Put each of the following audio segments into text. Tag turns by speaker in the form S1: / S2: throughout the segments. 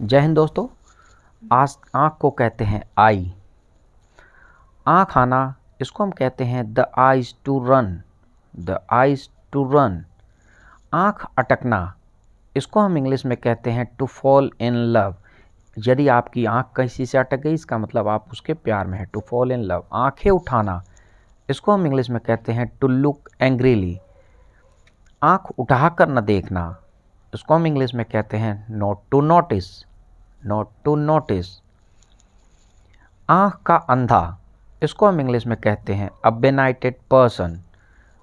S1: जय हिंद दोस्तों। आज आँख को कहते हैं आई। आँख आना, इसको हम कहते हैं the eyes to run. The eyes to run. आँख अटकना, इसको हम इंग्लिश में कहते हैं टू फॉल इन लव। यदि आपकी आँख किसी से अटक गई, इसका मतलब आप उसके प्यार में है। To fall in love. आँखें उठाना, इसको हम इंग्लिश में कहते हैं टू लुक एंग्रीली। आँख उठाकर न देखना, इसको हम इंग्लिश में कहते हैं not to notice. Not to notice. आँख का अंधा, इसको हम इंग्लिश में कहते हैं अ बेनाइटेड पर्सन।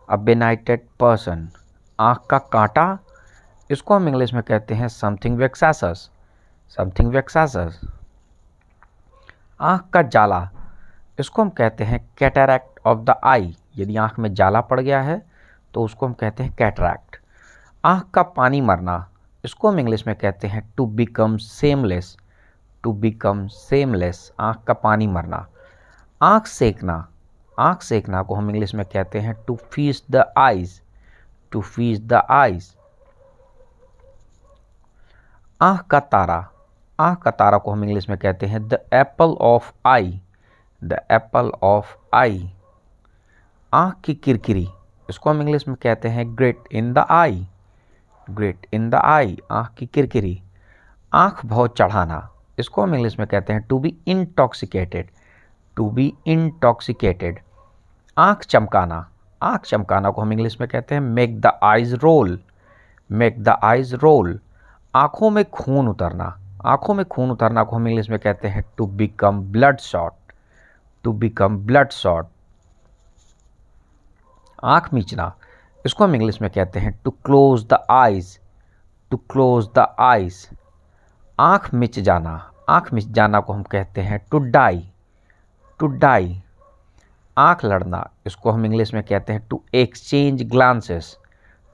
S1: अ बेनाइटेड पर्सन। आँख का कांटा, इसको हम इंग्लिश में कहते हैं समथिंग वेक्सासस। समथिंग वेक्सासस। आँख का जाला, इसको हम कहते हैं कैटरैक्ट ऑफ द आई। यदि आँख में जाला पड़ गया है तो उसको हम कहते हैं कैटरैक्ट। आँख का पानी मरना, इसको हम इंग्लिश में कहते हैं to become seamless. To become seamless. आँख का पानी मरना। आँख सेकना, आँख सेकना को हम इंग्लिश में कहते हैं to feast the eyes. To feast the eyes. आँख का तारा, आँख का तारा को हम इंग्लिश में कहते हैं the apple of eye. The apple of eye. आँख की किरकिरी, इसको हम इंग्लिश में कहते हैं grit in the eye. Grit in the eye. आँख की किरकिरी। आँख बहुत चढ़ाना, इसको हम इंग्लिश में कहते हैं to be intoxicated. To be intoxicated. आँख चमकाना, आँख चमकाना को हम इंग्लिश में कहते हैं make the eyes roll. Make the eyes roll. आँखों में खून उतरना, आँखों में खून उतरना को हम इंग्लिश में कहते हैं to become bloodshot. To become bloodshot. आँख मीचना, इसको हम इंग्लिश में कहते हैं to close the eyes. To close the eyes. आँख मिच जाना, आँख मिच जाना को हम कहते हैं टू डाई। To die. आँख लड़ना, इसको हम इंग्लिश में कहते हैं to exchange glances.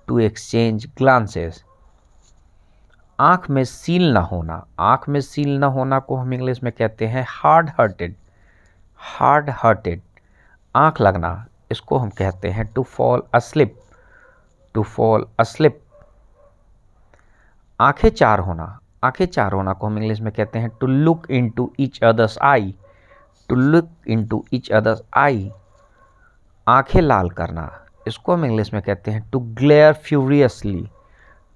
S1: To exchange glances. आँख में सील न होना, आँख में सील न होना को हम इंग्लिश में कहते हैं हार्ड हार्टेड। Hard hearted. आँख लगना, इसको हम कहते हैं to fall asleep. To fall asleep. आँखें चार होना, आँखें चार होना को हम इंग्लिश में कहते हैं to look into each others eye. To look into each others eye. आँखें लाल करना, इसको हम इंग्लिश में कहते हैं to glare furiously.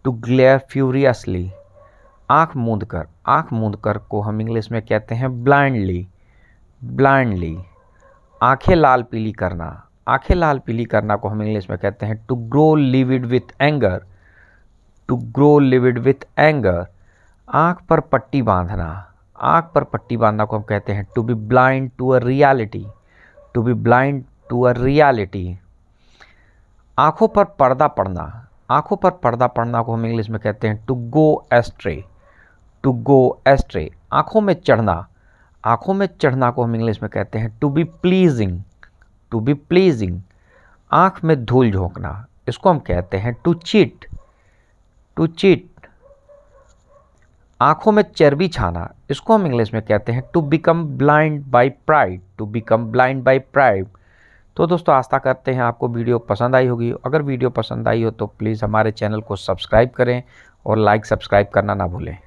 S1: To glare furiously. आँख मूंद कर, आँख मूंद कर को हम इंग्लिश में कहते हैं ब्लाइंडली। ब्लाइंडली। आँखें लाल पीली करना, आँखें लाल पीली करना को हम इंग्लिश में कहते हैं to grow livid with anger. To grow livid with anger. आँख पर पट्टी बांधना, आँख पर पट्टी बांधना को हम कहते हैं to be blind to a reality. To be blind to a reality. आँखों पर पर्दा पड़ना, आँखों पर पर्दा पड़ना को हम इंग्लिश में कहते हैं to go astray. To go astray. आँखों में चढ़ना, आँखों में चढ़ना को हम इंग्लिश में कहते हैं to be pleasing. To be pleasing. आँख में धूल झोंकना, इसको हम कहते हैं टू चीट। To cheat. आँखों में चर्बी छाना, इसको हम इंग्लिश में कहते हैं to become blind by pride. To become blind by pride. तो दोस्तों, आशा करते हैं आपको वीडियो पसंद आई होगी। अगर वीडियो पसंद आई हो तो प्लीज़ हमारे चैनल को सब्सक्राइब करें और लाइक सब्सक्राइब करना ना भूलें।